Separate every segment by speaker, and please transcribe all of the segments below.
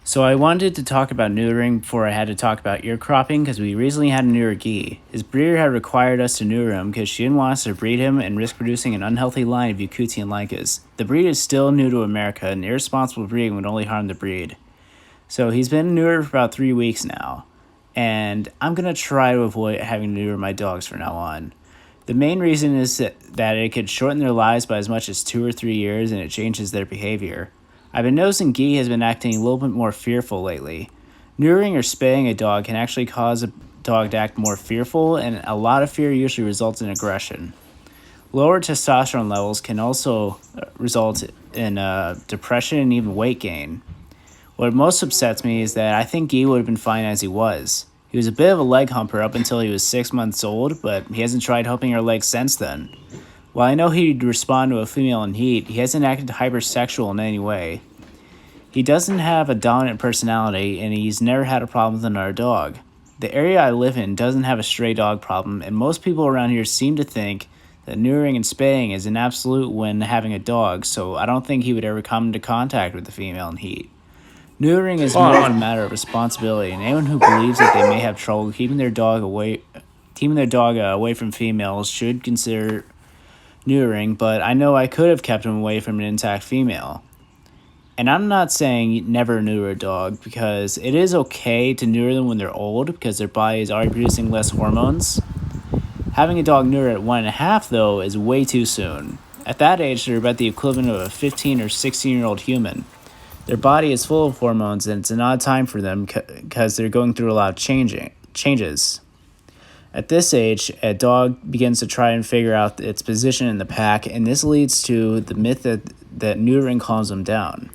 Speaker 1: So I wanted to talk about neutering before I had to talk about ear cropping because we recently had a neuter Gee. His breeder had required us to neuter him because she didn't want us to breed him and risk producing an unhealthy line of Yakutian Lycas. The breed is still new to America, and irresponsible breeding would only harm the breed. So he's been neutered for about 3 weeks now, and I'm going to try to avoid having to neuter my dogs from now on. The main reason is that it could shorten their lives by as much as 2 or 3 years, and it changes their behavior. I've been noticing Gee has been acting a little bit more fearful lately. Neutering or spaying a dog can actually cause a dog to act more fearful, and a lot of fear usually results in aggression. Lower testosterone levels can also result in depression and even weight gain. What most upsets me is that I think Gee would have been fine as he was. He was a bit of a leg humper up until he was 6 months old, but he hasn't tried humping her legs since then. While I know he'd respond to a female in heat, he hasn't acted hypersexual in any way. He doesn't have a dominant personality, and he's never had a problem with another dog. The area I live in doesn't have a stray dog problem, and most people around here seem to think that neutering and spaying is an absolute when having a dog, so I don't think he would ever come into contact with a female in heat. Neutering is more of a matter of responsibility, and anyone who believes that they may have trouble keeping their dog away from females should consider neutering, but I know I could have kept him away from an intact female. And I'm not saying never neuter a dog, because it is okay to neuter them when they're old, because their body is already producing less hormones. Having a dog neuter at 1.5, though, is way too soon. At that age, they're about the equivalent of a 15 or 16-year-old human. Their body is full of hormones, and it's an odd time for them because they're going through a lot of changes. At this age, a dog begins to try and figure out its position in the pack, and this leads to the myth that neutering calms them down.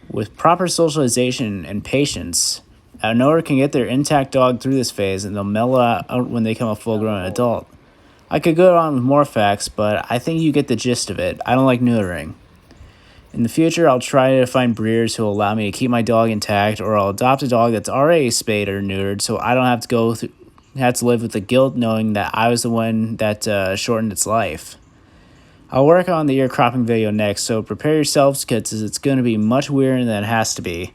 Speaker 1: With proper socialization and patience, an owner can get their intact dog through this phase, and they'll mellow out when they become a full-grown adult. I could go on with more facts, but I think you get the gist of it. I don't like neutering. In the future, I'll try to find breeders who will allow me to keep my dog intact, or I'll adopt a dog that's already spayed or neutered, so I don't have to live with the guilt knowing that I was the one that shortened its life. I'll work on the ear cropping video next, so prepare yourselves because it's going to be much weirder than it has to be.